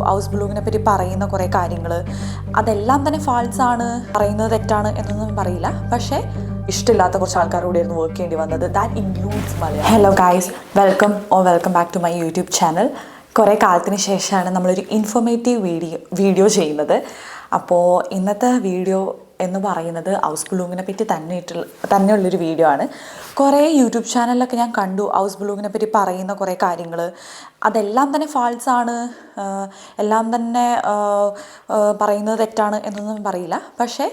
House ബ്ലൂങ്ങിനെ പറ്റി പറയുന്ന കുറേ കാര്യങ്ങൾ അതെല്ലാം തന്നെ ഫാൾസ് ആണ്, പറയുന്നത് തെറ്റാണ് എന്നൊന്നും പറയില്ല. പക്ഷേ ഇഷ്ടമില്ലാത്ത കുറച്ച് ആൾക്കാരോടായിരുന്നു വർക്ക് ചെയ്യേണ്ടി വന്നത്. That includes Malayalam. Hello guys, welcome back to my YouTube channel. കുറേ കാലത്തിന് ശേഷമാണ് നമ്മളൊരു ഇൻഫോർമേറ്റീവ് വീഡിയോ ചെയ്യുന്നത്. അപ്പോൾ ഇന്നത്തെ വീഡിയോ എന്ന് പറയുന്നത് ഹൗസ് ബ്ലൂങ്ങിനെ പറ്റി തന്നെയുള്ളൊരു വീഡിയോ ആണ്. കുറേ യൂട്യൂബ് ചാനലിലൊക്കെ ഞാൻ കണ്ടു ഹൗസ് ബ്ലൂങ്ങിനെ പറ്റി പറയുന്ന കുറേ കാര്യങ്ങൾ അതെല്ലാം തന്നെ ഫാൾസ് ആണ്, എല്ലാം തന്നെ പറയുന്നത് തെറ്റാണ് എന്നൊന്നും പറയില്ല. പക്ഷേ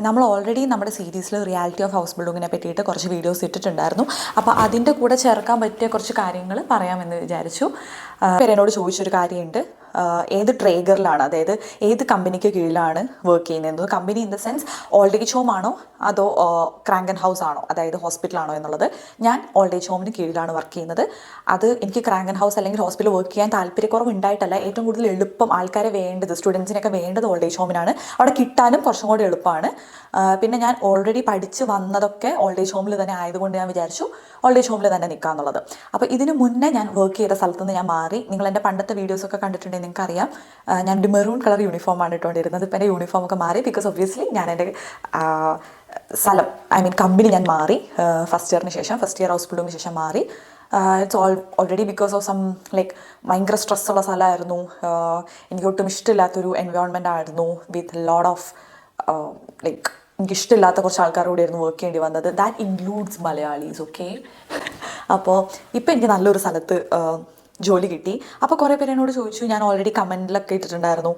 നമ്മൾ ഓൾറെഡി നമ്മുടെ സീരീസിൽ റിയാലിറ്റി ഓഫ് ഹൗസ് ബിൽഡിങ്ങിനെ പറ്റിയിട്ട് കുറച്ച് വീഡിയോസ് ഇട്ടിട്ടുണ്ടായിരുന്നു. അപ്പോൾ അതിൻ്റെ കൂടെ ചേർക്കാൻ പറ്റിയ കുറച്ച് കാര്യങ്ങൾ പറയാമെന്ന് വിചാരിച്ചു. എന്നോട് ചോദിച്ചൊരു കാര്യമുണ്ട്, ഏത് ട്രേഗറിലാണ്, അതായത് ഏത് കമ്പനിക്ക് കീഴിലാണ് വർക്ക് ചെയ്യുന്നത്. Company in the sense old age home ആണോ അതോ ക്രാങ്കൻ ഹൗസ് ആണോ, അതായത് ഹോസ്പിറ്റലാണോ എന്നുള്ളത്. ഞാൻ ഓൾഡ് ഏജ് ഹോമിന് കീഴിലാണ് വർക്ക് ചെയ്യുന്നത്. അത് എനിക്ക് ക്രാങ്കൻ ഹൗസ് അല്ലെങ്കിൽ ഹോസ്പിറ്റൽ വർക്ക് ചെയ്യാൻ താല്പര്യക്കുറവ് ഉണ്ടായിട്ടല്ല. ഏറ്റവും കൂടുതൽ എളുപ്പം ആൾക്കാരെ വേണ്ടത്, സ്റ്റുഡൻസിനൊക്കെ വേണ്ടത് ഓൾഡ് ഏജ് ഹോമിനാണ്. അവിടെ കിട്ടാനും കുറച്ചും കൂടി എളുപ്പമാണ്. പിന്നെ ഞാൻ ഓൾറെഡി പഠിച്ച് വന്നതൊക്കെ ഓൾഡ് ഏജ് ഹോമിൽ തന്നെ ആയതുകൊണ്ട് ഞാൻ വിചാരിച്ചു ഓൾഡ് ഏജ് ഹോമിൽ തന്നെ നിൽക്കാമെന്നുള്ളത്. അപ്പോൾ ഇതിന് മുന്നേ ഞാൻ വർക്ക് ചെയ്ത സ്ഥലത്ത് നിന്ന് ഞാൻ മാറി. നിങ്ങൾ എൻ്റെ പണ്ടത്തെ വീഡിയോസൊക്കെ കണ്ടിട്ടുണ്ടെങ്കിൽ നിങ്ങൾക്കറിയാം, ഞാനൊരു മെറൂൺ കളർ യൂണിഫോമാണ് ഇട്ടുകൊണ്ടിരുന്നത്. ഇപ്പം എൻ്റെ യൂണിഫോമൊക്കെ മാറി. ബിക്കോസ് ഒബ്വിയസ്ലി ഞാൻ എൻ്റെ സ്ഥലം, കമ്പനി ഞാൻ മാറി. ഫസ്റ്റ് ഇയർ ഹൗസ് ബിൽഡിങ്ങിന് ശേഷം മാറി. It's already because of some ഭയങ്കര സ്ട്രെസ്സുള്ള സ്ഥലമായിരുന്നു. എനിക്ക് ഒട്ടും ഇഷ്ടമില്ലാത്തൊരു എൻവയോൺമെൻ്റ് ആയിരുന്നു. വിത്ത് ലോഡ് ഓഫ് എനിക്കിഷ്ടമില്ലാത്ത കുറച്ച് ആൾക്കാരോടായിരുന്നു വർക്ക് ചെയ്യേണ്ടി വന്നത്. That includes Malayalees. ഓക്കെ, അപ്പോൾ ഇപ്പോൾ എനിക്ക് നല്ലൊരു സ്ഥലത്ത് ജോലി കിട്ടി. അപ്പോൾ കുറേ പേര് എന്നോട് ചോദിച്ചു, ഞാൻ ഓൾറെഡി കമൻറ്റിലൊക്കെ ഇട്ടിട്ടുണ്ടായിരുന്നു,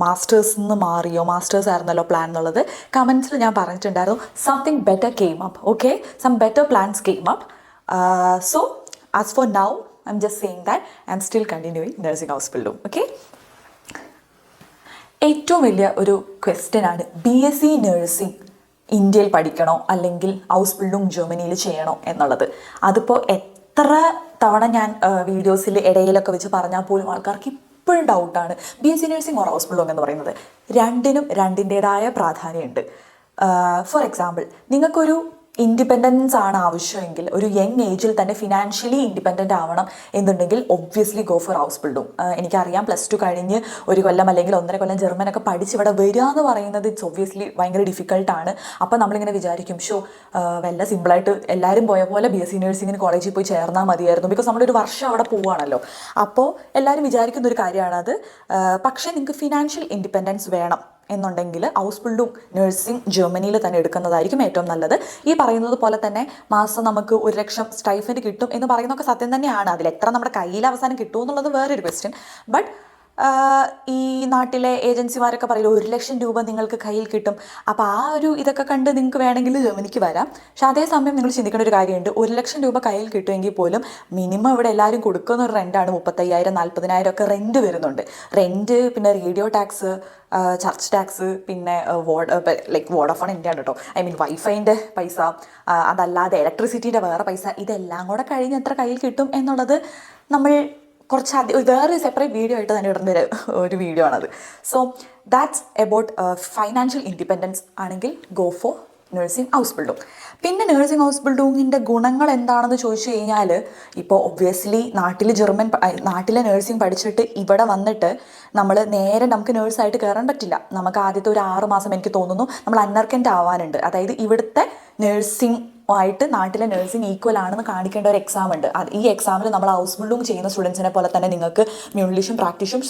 മാസ്റ്റേഴ്സിൽ നിന്ന് മാറിയോ, മാസ്റ്റേഴ്സ് ആയിരുന്നല്ലോ പ്ലാൻ എന്നുള്ളത്. കമൻസിൽ ഞാൻ പറഞ്ഞിട്ടുണ്ടായിരുന്നു, something better came up. Okay, some better plans came up. So as for now I'm just saying that I'm still continuing nursing house building. Okay, ഏറ്റവും വലിയ ഒരു ക്വസ്റ്റ്യനാണ് BSc നഴ്സിംഗ് ഇന്ത്യയിൽ പഠിക്കണോ അല്ലെങ്കിൽ ഹൗസ് ബിൽഡിംഗ് ജർമ്മനിയിൽ ചെയ്യണോ എന്നുള്ളത്. അതിപ്പോൾ എത്ര തവണ ഞാൻ വീഡിയോസിൽ ഇടയിലൊക്കെ വെച്ച് പറഞ്ഞാൽ പോലും ആൾക്കാർക്ക് ഇപ്പോഴും ഡൗട്ടാണ്. BSc nursing or house building എന്ന് പറയുന്നത് രണ്ടിനും രണ്ടിൻ്റേതായ പ്രാധാന്യമുണ്ട്. ഫോർ എക്സാമ്പിൾ, നിങ്ങൾക്കൊരു ഇൻഡിപെൻഡൻസ് ആണ് ആവശ്യമെങ്കിൽ, ഒരു യങ് ഏജിൽ തന്നെ ഫിനാൻഷ്യലി ഇൻഡിപെൻഡൻ്റ് ആവണം എന്നുണ്ടെങ്കിൽ obviously go for house building. എനിക്കറിയാം, +2 കഴിഞ്ഞ് 1 കൊല്ലം അല്ലെങ്കിൽ 1.5 കൊല്ലം ജർമ്മനൊക്കെ പഠിച്ച് ഇവിടെ വരിക എന്ന് പറയുന്നത് ഇറ്റ്സ് ഒബ്വിയസ്ലി ഭയങ്കര ഡിഫിക്കൽട്ടാണ്. അപ്പോൾ നമ്മളിങ്ങനെ വിചാരിക്കും, വല്ല സിമ്പിളായിട്ട് എല്ലാവരും പോയ പോലെ BSc നഴ്സിങ്ങിന് കോളേജിൽ പോയി ചേർന്നാൽ മതിയായിരുന്നു. ബിക്കോസ് നമ്മളൊരു വർഷം അവിടെ പോവുകയാണല്ലോ. അപ്പോൾ എല്ലാവരും വിചാരിക്കുന്ന ഒരു കാര്യമാണത്. പക്ഷേ നിങ്ങൾക്ക് ഫിനാൻഷ്യൽ ഇൻഡിപെൻഡൻസ് വേണം എന്നുണ്ടെങ്കിൽ ഹൗസ് ബിൽഡിംഗ് നഴ്സിംഗ് ജർമ്മനിയിൽ തന്നെ എടുക്കുന്നതായിരിക്കും ഏറ്റവും നല്ലത്. ഈ പറയുന്നത് പോലെ തന്നെ മാസം നമുക്ക് 1 ലക്ഷം സ്റ്റൈഫൻഡ് കിട്ടും എന്ന് പറയുന്നതൊക്കെ സത്യം തന്നെയാണ്. അതിൽ എത്ര നമ്മുടെ കയ്യിൽ അവസാനം കിട്ടുമെന്നുള്ളത് വേറൊരു ക്വസ്റ്റ്യൻ. ബട്ട് ഈ നാട്ടിലെ ഏജൻസിമാരൊക്കെ പറയില്ല, 1 ലക്ഷം രൂപ നിങ്ങൾക്ക് കയ്യിൽ കിട്ടും. അപ്പോൾ ആ ഒരു ഇതൊക്കെ കണ്ട് നിങ്ങൾക്ക് വേണമെങ്കിൽ ജർമ്മനിക്ക് വരാം. പക്ഷേ അതേസമയം നിങ്ങൾ ചിന്തിക്കേണ്ട ഒരു കാര്യമുണ്ട്, 1 ലക്ഷം രൂപ കയ്യിൽ കിട്ടുമെങ്കിൽ പോലും മിനിമം ഇവിടെ എല്ലാവരും കൊടുക്കുന്ന ഒരു റെൻ്റാണ് 35,000 40,000 ഒക്കെ റെൻറ്റ് വരുന്നുണ്ട്. റെൻറ്റ്, പിന്നെ റേഡിയോ ടാക്സ്, ചർച്ച് ടാക്സ്, പിന്നെ വോഡഫോൺ ഇന്ത്യ ആണ് കേട്ടോ, വൈഫൈൻ്റെ പൈസ, അതല്ലാതെ ഇലക്ട്രിസിറ്റീൻ്റെ വേറെ പൈസ, ഇതെല്ലാം കൂടെ കഴിഞ്ഞ് എത്ര കയ്യിൽ കിട്ടും എന്നുള്ളത് നമ്മൾ വേറെ സെപ്പറേറ്റ് വീഡിയോ ആയിട്ട് തന്നെ ഇടുന്ന ഒരു വീഡിയോ ആണത്. So that's about financial independence ആണെങ്കിൽ go for nursing house building. പിന്നെ നഴ്സിംഗ് ഹൗസ് ബിൽഡിങ്ങിൻ്റെ ഗുണങ്ങൾ എന്താണെന്ന് ചോദിച്ചു കഴിഞ്ഞാൽ, ഇപ്പോൾ ഒബ്വിയസ്ലി നാട്ടിലെ നഴ്സിംഗ് പഠിച്ചിട്ട് ഇവിടെ വന്നിട്ട് നമുക്ക് നേഴ്സായിട്ട് കയറാൻ പറ്റില്ല. നമുക്ക് ആദ്യത്തെ ഒരു 6 മാസം എനിക്ക് തോന്നുന്നു നമ്മൾ അന്നർക്കൻ്റ് ആവാനുണ്ട്. അതായത് ഇവിടുത്തെ നഴ്സിംഗ് ആയിട്ട് നാട്ടിലെ നഴ്സിംഗ് ഈക്വൽ ആണെന്ന് കാണിക്കേണ്ട ഒരു എക്സാം ഉണ്ട്. ഈ എക്സാമിൽ നമ്മൾ ഹൗസ് ബിൽഡിംഗ് ചെയ്യുന്ന സ്റ്റുഡൻസിനെ പോലെ തന്നെ നിങ്ങൾക്ക് മ്യൂണിലിഷും പ്രാക്ടീഷും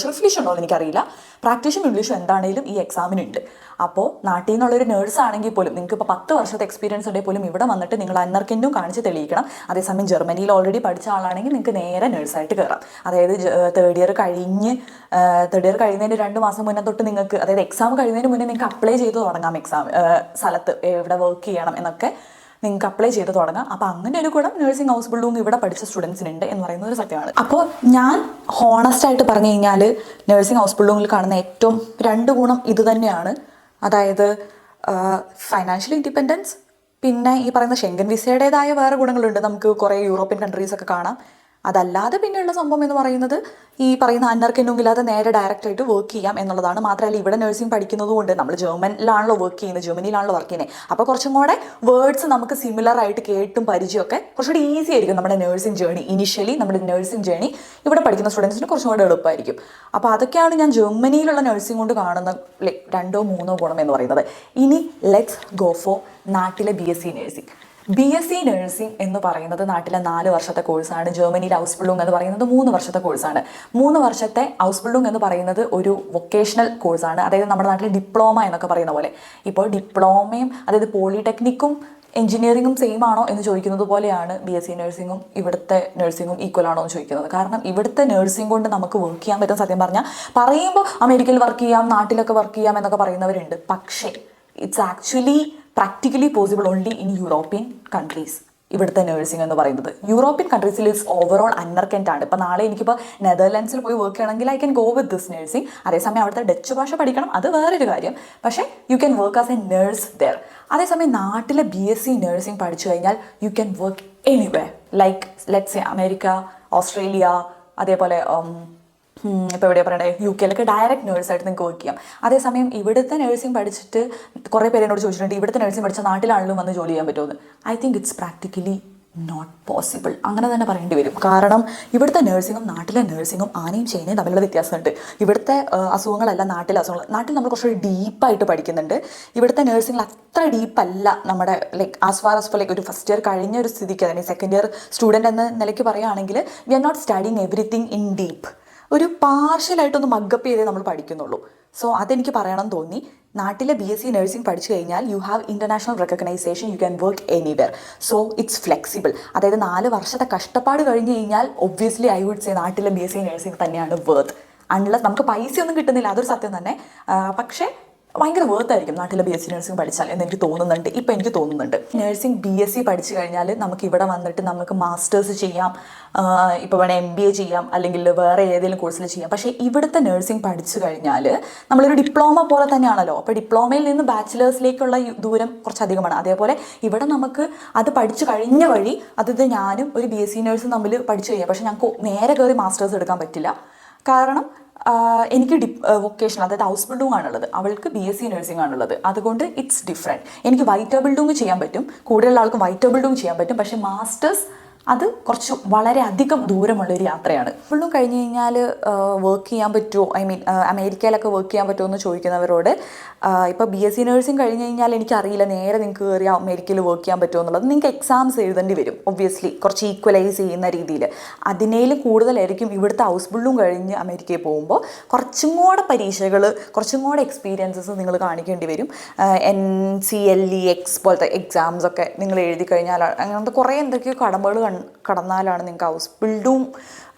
ഷ്രിഫ്ലിഷും ഉണ്ടോ എന്ന് എനിക്കറിയില്ല. പ്രാക്ടീഷും മ്യൂണിലിഷും എന്താണെങ്കിലും ഈ എക്സാമിനുണ്ട്. അപ്പോൾ നാട്ടിൽ നിന്നുള്ളൊരു നേഴ്സ് ആണെങ്കിൽ പോലും നിങ്ങൾക്ക് ഇപ്പോൾ 10 വർഷത്തെ എക്സ്പീരിയൻസ് ഉണ്ടെങ്കിൽ പോലും ഇവിടെ വന്നിട്ട് നിങ്ങൾ അന്നർക്കെന്നും കാണിച്ച് തെളിയിക്കണം. അതേസമയം ജർമ്മനിയിൽ ഓൾറെഡി പഠിച്ച ആളാണെങ്കിൽ നിങ്ങൾക്ക് നേരെ നേഴ്സായിട്ട് കയറാം. അതായത് തേർഡ് ഇയർ കഴിയുന്നതിന് 2 മാസം മുന്നേ തൊട്ട് നിങ്ങൾക്ക്, അതായത് എക്സാം കഴിയുന്നതിന് മുന്നേ നിങ്ങൾക്ക് അപ്ലൈ ചെയ്ത് തുടങ്ങാം. സ്ഥലത്ത് എവിടെ വർക്ക് ചെയ്യണം എന്നൊക്കെ നിങ്ങൾക്ക് അപ്ലൈ ചെയ്ത് തുടങ്ങാം. അപ്പോൾ അങ്ങനെ ഒരു ഗുണം നഴ്സിംഗ് ഹൗസ് ബിൽഡിംഗ് ഇവിടെ പഠിച്ച സ്റ്റുഡൻസിനുണ്ട് എന്ന് പറയുന്ന ഒരു സത്യമാണ്. അപ്പോൾ ഞാൻ ഹോണസ്റ്റായിട്ട് പറഞ്ഞു കഴിഞ്ഞാൽ നഴ്സിംഗ് ഹൗസ് ബിൽഡിങ്ങിൽ കാണുന്ന ഏറ്റവും 2 ഗുണം ഇത് തന്നെയാണ്. അതായത് ഫൈനാൻഷ്യൽ ഇൻഡിപെൻഡൻസ്, പിന്നെ ഈ പറയുന്ന ഷെങ്കൻ വിസയുടേതായ വേറെ ഗുണങ്ങളുണ്ട്. നമുക്ക് കുറേ യൂറോപ്യൻ കൺട്രീസൊക്കെ കാണാം. അതല്ലാതെ പിന്നെയുള്ള സംഭവം എന്ന് പറയുന്നത് ഈ പറയുന്ന അന്നർക്കെന്നും ഇല്ലാതെ നേരെ ഡയറക്റ്റായിട്ട് വർക്ക് ചെയ്യാം എന്നുള്ളതാണ്. മാത്രമല്ല ഇവിടെ നഴ്സിംഗ് പഠിക്കുന്നത് കൊണ്ട് നമ്മൾ ജർമ്മനിലാണല്ലോ വർക്ക് ചെയ്യുന്നത്, ജർമ്മനിയിലാണല്ലോ വർക്ക് ചെയ്യുന്നത്. അപ്പോൾ കുറച്ചും കൂടെ വേർഡ്സ് നമുക്ക് സിമിലർ ആയിട്ട് കേട്ടും പരിചയമൊക്കെ കുറച്ചുകൂടി ഈസി ആയിരിക്കും നമ്മുടെ നഴ്സിംഗ് ജേണി. ഇനിഷ്യലി നമ്മുടെ നഴ്സിംഗ് ജേണി ഇവിടെ പഠിക്കുന്ന സ്റ്റുഡൻസിന് കുറച്ചും കൂടെ എളുപ്പമായിരിക്കും. അപ്പോൾ അതൊക്കെയാണ് ഞാൻ ജർമ്മനിയിലുള്ള നഴ്സിംഗ് കൊണ്ട് കാണുന്ന ലൈക്ക് 2-3 ഗുണം എന്ന് പറയുന്നത്. ഇനി ലെറ്റ്സ് ഗോ ഫോർ നാട്ടിലെ BSc നഴ്സിംഗ്. BSc നഴ്സിംഗ് എന്ന് പറയുന്നത് നാട്ടിലെ 4 വർഷത്തെ കോഴ്സാണ്. ജർമ്മനിയിൽ ഔസ്ബിൾഡിംഗ് എന്ന് പറയുന്നത് 3 വർഷത്തെ കോഴ്സാണ്. 3 വർഷത്തെ ഔസ്ബിൾഡിംഗ് എന്ന് പറയുന്നത് ഒരു വൊക്കേഷണൽ കോഴ്സാണ്. അതായത് നമ്മുടെ നാട്ടിൽ ഡിപ്ലോമ എന്നൊക്കെ പറയുന്ന പോലെ. ഇപ്പോൾ ഡിപ്ലോമയും അതായത് പോളിടെക്നിക്കും എഞ്ചിനീയറിംഗും സെയിം ആണോ എന്ന് ചോദിക്കുന്നത് പോലെയാണ് BSc നഴ്സിംഗും ഇവിടുത്തെ നഴ്സിംഗും ഈക്വൽ ആണോ എന്ന് ചോദിക്കുന്നത്. കാരണം ഇവിടുത്തെ നഴ്സിംഗ് കൊണ്ട് നമുക്ക് വർക്ക് ചെയ്യാൻ പറ്റും. സത്യം പറഞ്ഞാൽ പറയുമ്പോൾ അമേരിക്കയിൽ വർക്ക് ചെയ്യാം, നാട്ടിലൊക്കെ വർക്ക് ചെയ്യാം എന്നൊക്കെ പറയുന്നവരുണ്ട്. പക്ഷേ it's actually practically possible only in European countries. ഇവിടുത്തെ നഴ്സിംഗ് എന്ന് പറയുന്നത് യൂറോപ്യൻ കൺട്രീസിൽ ഇറ്റ്സ് ഓവറോൾ അൺമർക്കൻ്റ് ആണ്. ഇപ്പോൾ നാളെ എനിക്കിപ്പോൾ നെതർലാൻഡ്സിൽ പോയി വർക്ക് ചെയ്യണമെങ്കിൽ I can go with this nursing. അതേസമയം അവിടുത്തെ ഡച്ച് ഭാഷ പഠിക്കണം, അത് വേറൊരു കാര്യം. പക്ഷേ you can work as a nurse there. അതേസമയം നാട്ടിലെ BSc നഴ്സിംഗ് പഠിച്ചു കഴിഞ്ഞാൽ you can work anywhere, like let's say America, Australia, അതേപോലെ ഇപ്പോൾ എവിടെയാണ് പറയണ്ടേ, UK ഡയറക്റ്റ് നേഴ്സായിട്ട് നിങ്ങൾക്ക് വർക്ക് ചെയ്യാം. അതേസമയം ഇവിടുത്തെ നഴ്സിംഗ് പഠിച്ചിട്ട് കുറേ പേര് എന്നോട് ചോദിച്ചിട്ടുണ്ട് ഇവിടുത്തെ നഴ്സിംഗ് പഠിച്ച നാട്ടിലാണെങ്കിലും വന്ന് ജോലി ചെയ്യാൻ പറ്റുമെന്ന്. I think it's practically not possible. അങ്ങനെ തന്നെ പറയേണ്ടി വരും. കാരണം ഇവിടുത്തെ നഴ്സിംഗും നാട്ടിലെ നഴ്സിംഗും ആനയും ചേനയും തമ്മിലുള്ള വ്യത്യാസമുണ്ട്. ഇവിടുത്തെ അസുഖങ്ങളല്ല നാട്ടിലെ അസുഖങ്ങൾ. നാട്ടിൽ നമ്മൾ കുറച്ചുകൂടി ഡീപ്പായിട്ട് പഠിക്കുന്നുണ്ട്. ഇവിടുത്തെ നഴ്സിംഗിൽ അത്ര ഡീപ്പല്ല നമ്മുടെ like as far as for like ഒരു ഫസ്റ്റ് ഇയർ കഴിഞ്ഞ ഒരു സ്ഥിതിക്ക്, അല്ലെങ്കിൽ സെക്കൻഡ് ഇയർ സ്റ്റുഡൻറ്റ് എന്ന നിലയ്ക്ക് പറയുകയാണെങ്കിൽ we are not studying everything in deep. ഒരു പാർഷ്യലായിട്ടൊന്ന് മഗ്ഗപ്പ് ചെയ്തേ നമ്മൾ പഠിക്കുന്നുള്ളൂ. സോ അതെനിക്ക് പറയണം തോന്നി. നാട്ടിലെ BSc നഴ്സിംഗ് പഠിച്ചു കഴിഞ്ഞാൽ you have international recognition, U can work anywhere. So it's flexible. അതായത് 4 വർഷത്തെ കഷ്ടപ്പാട് കഴിഞ്ഞ് കഴിഞ്ഞാൽ ഒബ്വിയസ്ലി ഐ വുഡ് സേ നാട്ടിലെ BSc നഴ്സിംഗ് തന്നെയാണ് വർത്ത്. അൺലെസ് നമുക്ക് പൈസയൊന്നും കിട്ടുന്നില്ല, അതൊരു സത്യം തന്നെ. പക്ഷേ ഭയങ്കര വേർത്തായിരിക്കും നാട്ടിലെ BSc നഴ്സിംഗ് പഠിച്ചാൽ എന്ന് എനിക്ക് തോന്നുന്നുണ്ട്. ഇപ്പോൾ എനിക്ക് തോന്നുന്നുണ്ട് നഴ്സിംഗ് BSc പഠിച്ചു കഴിഞ്ഞാൽ നമുക്ക് ഇവിടെ വന്നിട്ട് നമുക്ക് മാസ്റ്റേഴ്സ് ചെയ്യാം, ഇപ്പോൾ വേണേൽ MBA ചെയ്യാം, അല്ലെങ്കിൽ വേറെ ഏതെങ്കിലും കോഴ്സിൽ ചെയ്യാം. പക്ഷേ ഇവിടുത്തെ നഴ്സിംഗ് പഠിച്ചു കഴിഞ്ഞാൽ നമ്മളൊരു ഡിപ്ലോമ പോലെ തന്നെയാണല്ലോ. അപ്പോൾ ഡിപ്ലോമയിൽ നിന്ന് ബാച്ചിലേഴ്സിലേക്കുള്ള ദൂരം കുറച്ചധികമാണ്. അതേപോലെ ഇവിടെ നമുക്ക് അത് പഠിച്ചു കഴിഞ്ഞ വഴി അതായത് ഞാനും ഒരു BSc നഴ്സും തമ്മിൽ പഠിച്ചു കഴിഞ്ഞാൽ പക്ഷേ ഞങ്ങൾക്ക് നേരെ കയറി മാസ്റ്റേഴ്സ് എടുക്കാൻ പറ്റില്ല. കാരണം എനിക്ക് വൊക്കേഷണൽ അതായത് ഔസ്ബിൾഡിംഗ് ആണുള്ളത്, അവൾക്ക് BSc നഴ്സിംഗ് ആണുള്ളത്. അതുകൊണ്ട് ഇറ്റ്സ് ഡിഫറെൻറ്റ്. എനിക്ക് വൈറ്റബിൾഡിംഗ് ചെയ്യാൻ പറ്റും, കൂടുതലുള്ള ആൾക്കും വൈറ്റബിൾഡിംഗ് ചെയ്യാൻ പറ്റും. പക്ഷേ മാസ്റ്റേഴ്സ് അത് കുറച്ച് വളരെ അധികം ദൂരമുള്ളൊരു യാത്രയാണ്. ഇപ്പോഴും കഴിഞ്ഞ് കഴിഞ്ഞാൽ വർക്ക് ചെയ്യാൻ പറ്റുമോ, ഐ മീൻ അമേരിക്കയിലൊക്കെ വർക്ക് ചെയ്യാൻ പറ്റുമോ എന്ന് ചോദിക്കുന്നവരോട് ഇപ്പോൾ BSc നഴ്സിംഗ് കഴിഞ്ഞ് കഴിഞ്ഞാൽ എനിക്കറിയില്ല നേരെ നിങ്ങൾക്ക് കയറി അമേരിക്കയിൽ വർക്ക് ചെയ്യാൻ പറ്റുമോ എന്നുള്ളത്. നിങ്ങൾക്ക് എക്സാംസ് എഴുതേണ്ടി വരും ഒബ്വിയസ്ലി, കുറച്ച് ഈക്വലൈസ് ചെയ്യുന്ന രീതിയിൽ. അതിനേലും കൂടുതലായിരിക്കും ഇവിടുത്തെ ഹൗസ്ബിൾഡിംഗ് കഴിഞ്ഞ് അമേരിക്കയിൽ പോകുമ്പോൾ കുറച്ചും കൂടെ പരീക്ഷകൾ, കുറച്ചും കൂടെ എക്സ്പീരിയൻസസ് നിങ്ങൾ കാണിക്കേണ്ടി വരും. NCLEX പോലത്തെ എക്സാംസ് ഒക്കെ നിങ്ങൾ എഴുതി കഴിഞ്ഞാൽ അങ്ങനത്തെ കുറേ എന്തൊക്കെയോ കടമ്പകൾ കടന്നാലാണ് നിങ്ങൾക്ക് ഹൗസ്ബിൾഡിംഗ്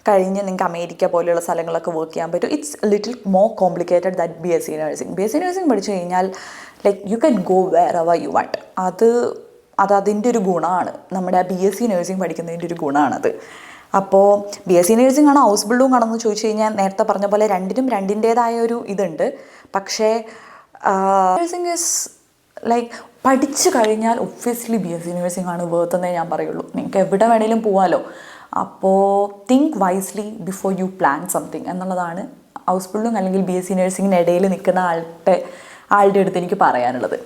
കഴിഞ്ഞ് നിങ്ങൾക്ക് അമേരിക്ക പോലെയുള്ള സ്ഥലങ്ങളൊക്കെ വർക്ക് ചെയ്യാൻ പറ്റും. It's little more complicated that BSc nursing. BSc nursing പഠിച്ചു കഴിഞ്ഞാൽ like you can go wherever you want. അതിൻ്റെ ഒരു ഗുണമാണ്, നമ്മുടെ BSc നഴ്സിംഗ് പഠിക്കുന്നതിൻ്റെ ഒരു ഗുണമാണത്. അപ്പോൾ BSc നഴ്സിംഗ് ആണോ ഹൗസ്ബിൾഡിംഗ് ആണെന്ന് ചോദിച്ചു കഴിഞ്ഞാൽ നേരത്തെ പറഞ്ഞ പോലെ രണ്ടിൻ്റേതായ ഒരു ഇതുണ്ട്. പക്ഷേ നഴ്സിംഗ് ഇസ് ലൈക്ക് പഠിച്ചു കഴിഞ്ഞാൽ ഒബ്വിയസ്ലി BSc നഴ്സിംഗ് ആണ് വേർത്ത് എന്നേ ഞാൻ പറയുള്ളൂ. നിങ്ങൾക്ക് എവിടെ വേണേലും പോകാമല്ലോ. അപ്പോൾ think wisely before you plan something എന്നുള്ളതാണ് ഹൗസ്ബിൾഡിംഗ് അല്ലെങ്കിൽ BSc നഴ്സിംഗിന് ഇടയിൽ നിൽക്കുന്ന ആളുടെ അടുത്ത് എനിക്ക് പറയാനുള്ളത്.